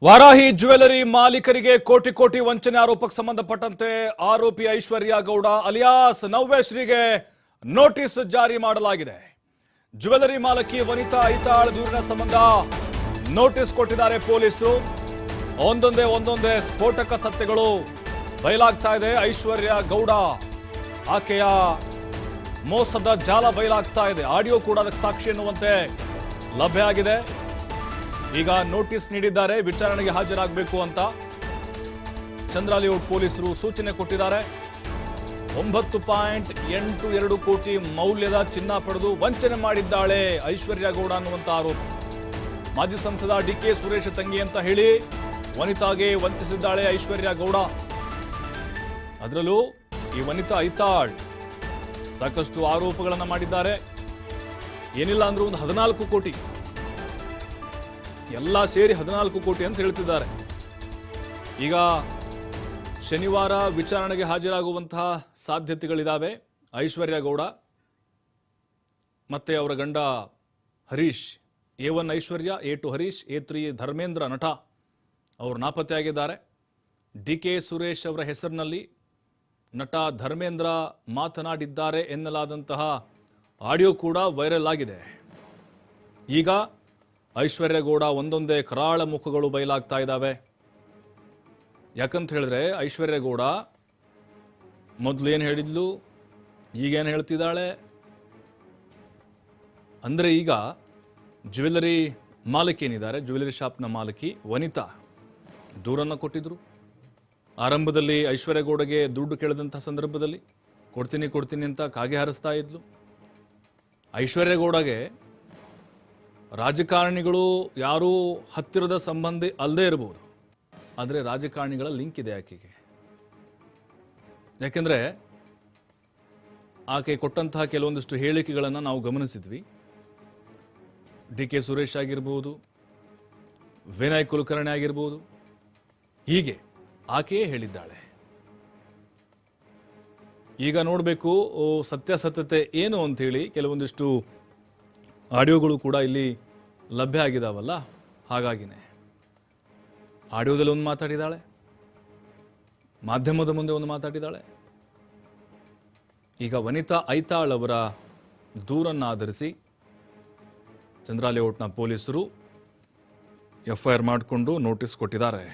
Varahi jewellery ಮಾಲೀಕರಿಗೆ ಕೋಟಿ ಕೋಟಿ ವಂಚನೆ ಆರೋಪಕ್ಕೆ ಸಂಬಂಧಪಟ್ಟಂತೆ ಆರೋಪಿ ಐಶ್ವರ್ಯ ಗೌಡ ಅಲಿಯಾಸ್ ನವ್ಯಶ್ರೀಗೆ ನೋಟಿಸ್ ಜಾರಿ ಮಾಡಲಾಗಿದೆ. ಜ್ಯುವೆಲರಿ ಮಾಲಕಿ ವನಿತಾ ಐತಾಳ್ ದೂರಿನ ಸಂಬಂಧ ನೋಟಿಸ್ ಕೊಟ್ಟಿದ್ದಾರೆ ಪೊಲೀಸರು. ಒಂದೊಂದೇ ಸ್ಫೋಟಕ ಸತ್ಯಗಳು ಬಯಲಾಗ್ತಾ ಇದೆ. ಐಶ್ವರ್ಯ ಗೌಡ ಆಕೆಯ ಮೋಸದ ಜಾಲ ಬಯಲಾಗ್ತಾ ಇದೆ. ಆಡಿಯೋ ಕೂಡ ಅದಕ್ಕೆ ಸಾಕ್ಷಿ ಎನ್ನುವಂತೆ ಲಭ್ಯ ಆಗಿದೆ. ಈಗ ನೋಟಿಸ್ ನೀಡಿದ್ದಾರೆ, ವಿಚಾರಣೆಗೆ ಹಾಜರಾಗಬೇಕು ಅಂತ ಚಂದ್ರ ಲೇಔಟ್ ಪೊಲೀಸರು ಸೂಚನೆ ಕೊಟ್ಟಿದ್ದಾರೆ. 9.82 ಕೋಟಿ ಮೌಲ್ಯದ ಚಿನ್ನ ಪಡೆದು ವಂಚನೆ ಮಾಡಿದ್ದಾಳೆ ಐಶ್ವರ್ಯ ಗೌಡ ಅನ್ನುವಂತ ಆರೋಪ. ಮಾಜಿ ಸಂಸದ ಡಿಕೆ ಸುರೇಶ್ ತಂಗಿ ಅಂತ ಹೇಳಿ ವನಿತಾಗೆ ವಂಚಿಸಿದ್ದಾಳೆ ಐಶ್ವರ್ಯ ಗೌಡ. ಅದರಲ್ಲೂ ಈ ವನಿತಾ ಐತಾಳ್ ಸಾಕಷ್ಟು ಆರೋಪಗಳನ್ನು ಮಾಡಿದ್ದಾರೆ. ಏನಿಲ್ಲ ಅಂದ್ರೂ ಒಂದು 14 ಕೋಟಿ, ಎಲ್ಲ ಸೇರಿ 14 ಕೋಟಿ ಅಂತ ಹೇಳ್ತಿದ್ದಾರೆ. ಈಗ ಶನಿವಾರ ವಿಚಾರಣೆಗೆ ಹಾಜರಾಗುವಂತಹ ಸಾಧ್ಯತೆಗಳಿದ್ದಾವೆ. ಐಶ್ವರ್ಯ ಗೌಡ ಮತ್ತೆ ಅವರ ಗಂಡ ಹರೀಶ್, A1 ಐಶ್ವರ್ಯ, A2 ಹರೀಶ್, A3 ಧರ್ಮೇಂದ್ರ ನಟ ಅವರು ನಾಪತ್ತೆಯಾಗಿದ್ದಾರೆ. ಡಿಕೆ ಸುರೇಶ್ ಅವರ ಹೆಸರಿನಲ್ಲಿ ನಟ ಧರ್ಮೇಂದ್ರ ಮಾತನಾಡಿದ್ದಾರೆ ಎನ್ನಲಾದಂತಹ ಆಡಿಯೋ ಕೂಡ ವೈರಲ್ ಆಗಿದೆ. ಈಗ ಐಶ್ವರ್ಯ ಗೌಡ ಒಂದೊಂದೇ ಕರಾಳ ಮುಖಗಳು ಬಯಲಾಗ್ತಾ ಇದ್ದಾವೆ. ಯಾಕಂತ ಹೇಳಿದ್ರೆ ಐಶ್ವರ್ಯ ಗೌಡ ಮೊದಲು ಏನು ಹೇಳಿದ್ಲು, ಈಗೇನು ಹೇಳ್ತಿದ್ದಾಳೆ ಅಂದರೆ, ಈಗ ಜ್ಯುವೆಲರಿ ಮಾಲಕಿ ಏನಿದ್ದಾರೆ, ಜ್ಯುವೆಲರಿ ಶಾಪ್ನ ಮಾಲಕಿ ವನಿತಾ ದೂರನ್ನು ಕೊಟ್ಟಿದ್ರು. ಆರಂಭದಲ್ಲಿ ಐಶ್ವರ್ಯ ಗೌಡಗೆ ದುಡ್ಡು ಕೇಳಿದಂಥ ಸಂದರ್ಭದಲ್ಲಿ ಕೊಡ್ತೀನಿ ಅಂತ ಕಾಗೆ ಹಾರಿಸ್ತಾ ಇದ್ಲು. ಐಶ್ವರ್ಯ ಗೌಡಗೆ ರಾಜಕಾರಣಿಗಳು ಯಾರೂ ಹತ್ತಿರದ ಸಂಬಂಧಿ ಅಲ್ಲದೆ ಇರಬಹುದು, ಆದರೆ ರಾಜಕಾರಣಿಗಳ ಲಿಂಕ್ ಇದೆ ಆಕೆಗೆ. ಯಾಕೆಂದರೆ ಆಕೆ ಕೊಟ್ಟಂತಹ ಕೆಲವೊಂದಿಷ್ಟು ಹೇಳಿಕೆಗಳನ್ನು ನಾವು ಗಮನಿಸಿದ್ವಿ. ಡಿಕೆ ಸುರೇಶ್ ಆಗಿರ್ಬೋದು, ವಿನಯ್ ಕುಲಕರ್ಣಿ ಆಗಿರ್ಬೋದು, ಹೀಗೆ ಆಕೆಯೇ ಹೇಳಿದ್ದಾಳೆ. ಈಗ ನೋಡಬೇಕು ಸತ್ಯಾಸತ್ಯತೆ ಏನು ಅಂಥೇಳಿ. ಕೆಲವೊಂದಿಷ್ಟು ಆಡಿಯೋಗಳು ಕೂಡ ಇಲ್ಲಿ ಲಭ್ಯ ಆಗಿದಾವಲ್ಲ, ಹಾಗಾಗಿನೇ ಆಡಿಯೋದಲ್ಲಿ ಒಂದು ಮಾತಾಡಿದ್ದಾಳೆ, ಮಾಧ್ಯಮದ ಮುಂದೆ ಒಂದು ಮಾತಾಡಿದ್ದಾಳೆ. ಈಗ ವನಿತಾ ಐತಾಳ್ ಅವರ ದೂರನ್ನು ಆಧರಿಸಿ ಚಂದ್ರ ಲೇಔಟ್ನ ಪೊಲೀಸರು FIR ಮಾಡಿಕೊಂಡು ನೋಟಿಸ್ ಕೊಟ್ಟಿದ್ದಾರೆ.